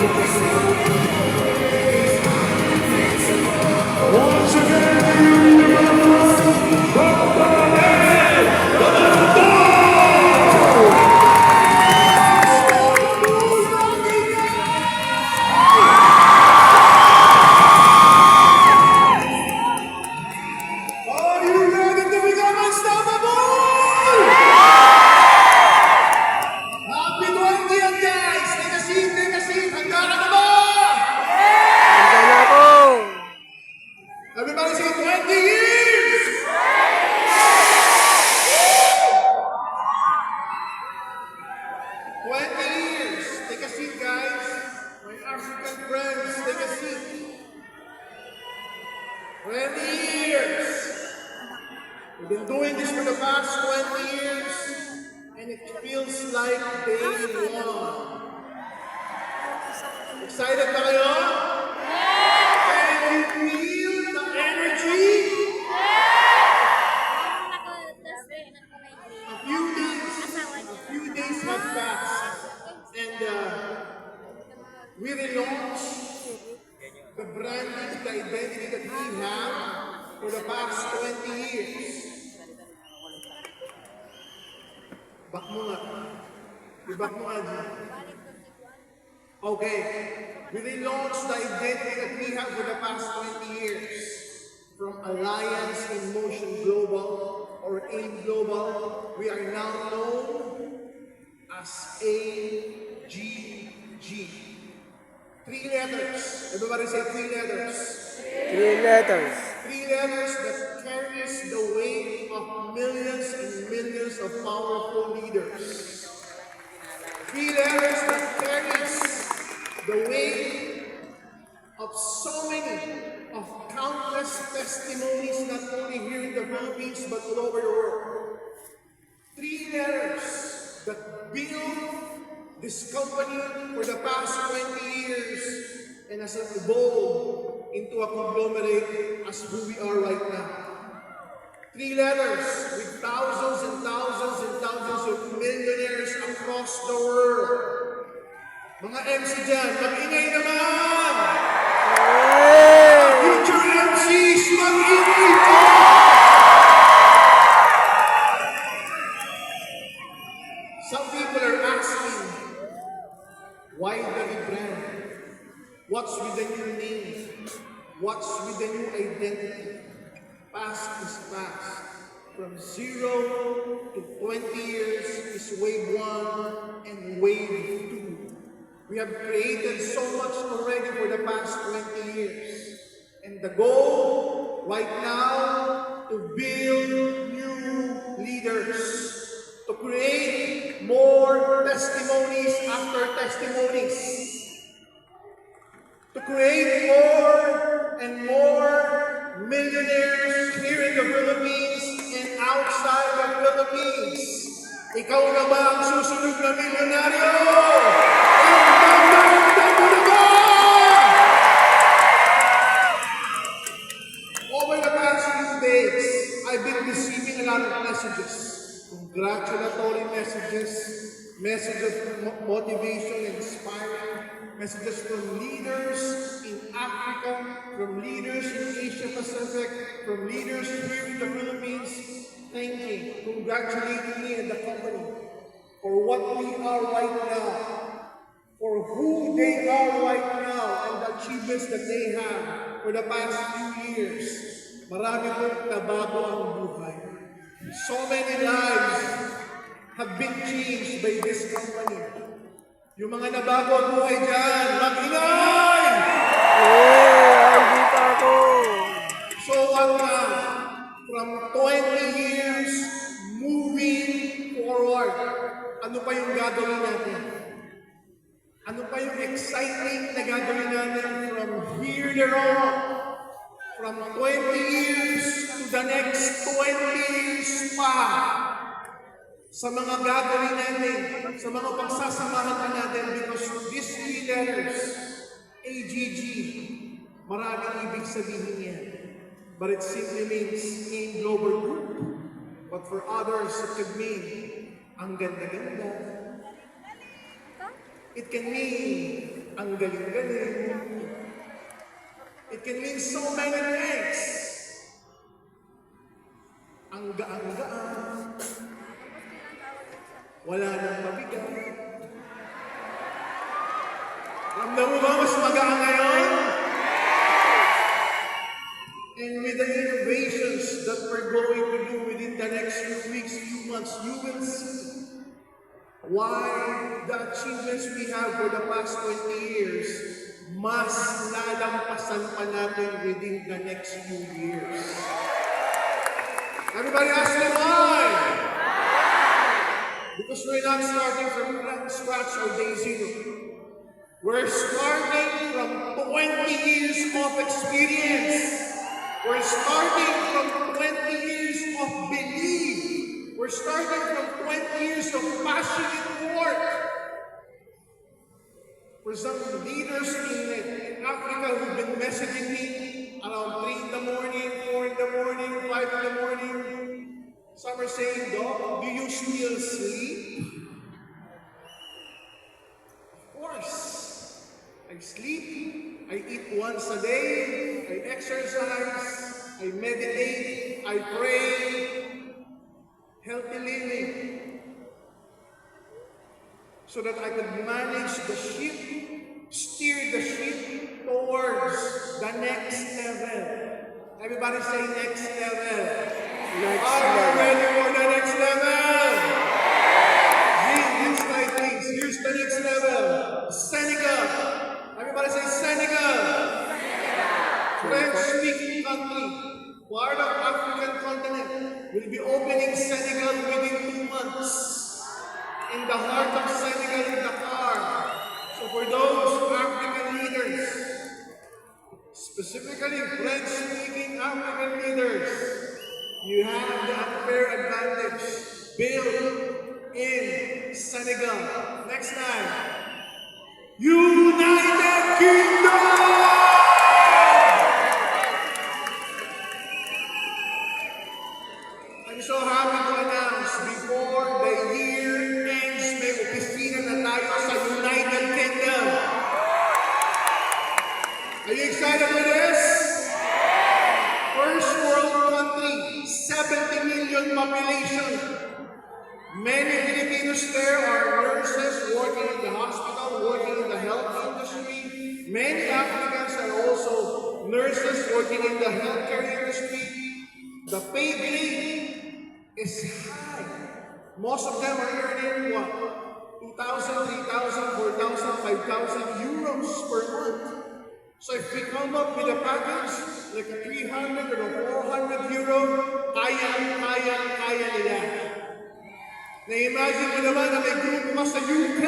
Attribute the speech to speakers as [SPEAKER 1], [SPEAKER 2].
[SPEAKER 1] Once are you ready to become unstoppable? Happy 20th, guys! Take a seat, take a seat! Handa ka na ba?
[SPEAKER 2] Handa na ako.
[SPEAKER 1] Everybody say 20 years! 20 years! Take a seat, guys! My African friends, take a seat! 20 years! We've been doing this for the past 20 years, and it feels like day one. Excited ba kayo? Can you feel the energy? A few days have passed, and we relaunched the branding, the identity that we have for the past 20 years. Back mo nga. I-back mo nga, G. Okay. We relaunched the identity that we have for the past 20 years. From Alliance in Motion Global or AIM Global, we are now known as AGG. 3 letters. Everybody say 3 letters.
[SPEAKER 2] 3 letters.
[SPEAKER 1] 3 letters that carries the weight of millions and millions of powerful leaders. 3 letters that carries the weight of so many, of countless testimonies, not only here in the Philippines, but all over the world. 3 letters that build this company for the past 20 years and has evolved into a conglomerate as who we are right now. 3 letters with thousands and thousands and thousands of millionaires across the world. Mga MC dyan, mag-ingay naman! Future MCs, mag-ingay po! Some people are asking, why the rebrand? What's with the new name? What's with the new identity? Past is past. From 0 to 20 years is wave 1 and wave 2. We have created so much already for the past 20 years. And the goal right now to build new leaders, to create more testimonies after testimonies, to create more and more millionaires here in the Philippines and outside the Philippines. Ikaw na ba ang susunod na milyonaryo? Over the past few days, I've been receiving a lot of messages, congratulatory messages, messages of motivation, inspiring, messages from leaders in Africa, from leaders in Asia Pacific, from leaders here in the Philippines, thanking, congratulating me and the company for what we are right now, for who they are right now, and the achievements that they have for the past few years. Marami pong nabago ang buhay. So many lives have been changed by this company. Yung mga nabago ang buhay dyan, mag-ingay!
[SPEAKER 2] Hindi pa ako.
[SPEAKER 1] So what now? From 20 years, moving forward, ano pa yung gagawin natin? Ano pa yung exciting na gagawin natin from here to on? From 20 years to the next 20 years pa. Sa mga gagawin natin, sa mga pagsasamahan natin, because these 3 letters, AGG, maraming ibig sabihin yan. But it simply means AIM Global Group. But for others, it could mean ang ganda-ganda. It can mean Ang galing-galing. It can mean so many things. Ang gaan-gaan. Wala nang mabigat. Ramdam mo ba mas magaan ngayon? And with the innovations that we're going to do within the next few weeks, few months, you will see why the achievements we have for the past 20 years mas lalampasan pa natin within the next few years. Everybody ask me why? Because we're not starting from scratch or day zero. We're starting from 20 years of experience. We're starting from 20 years of belief. We're starting from 20 years of passionate work. For some leaders in Africa who've been messaging me around 3 in the morning, 4 in the morning, 5 in the morning, some are saying, Doc, do you still sleep? Of course. I sleep, I eat once a day, I exercise, I meditate, I pray, healthy living, so that I could manage the ship, steer the ship towards the next level. Everybody say next level.
[SPEAKER 2] Next
[SPEAKER 1] Are you
[SPEAKER 2] level.
[SPEAKER 1] ready for the next level? Next slide, please. Here's the next level. Senegal. Everybody say Senegal. French-speaking country, part of African continent, will be opening Senegal within 2 months. In the heart of Senegal, in Dakar. So for those African leaders, specifically French-speaking African leaders, you have the unfair advantage built in Senegal. Next time, United Kingdom! I'm so happy to announce before the year ends, may opisina na tayo sa United Kingdom. Are you excited for this? First world country, 70 million population. Many Filipinos there are nurses working in the hospital, working in the health industry. Many Africans are also nurses working in the healthcare industry. The pay grade is high. Most of them are earning what? 2,000, 3,000, 4,000, 5,000 euros per month. So if we come up with a package like a 300 or a 400 euro, kaya nila. Na-imagine mo naman na may grupo ka sa UK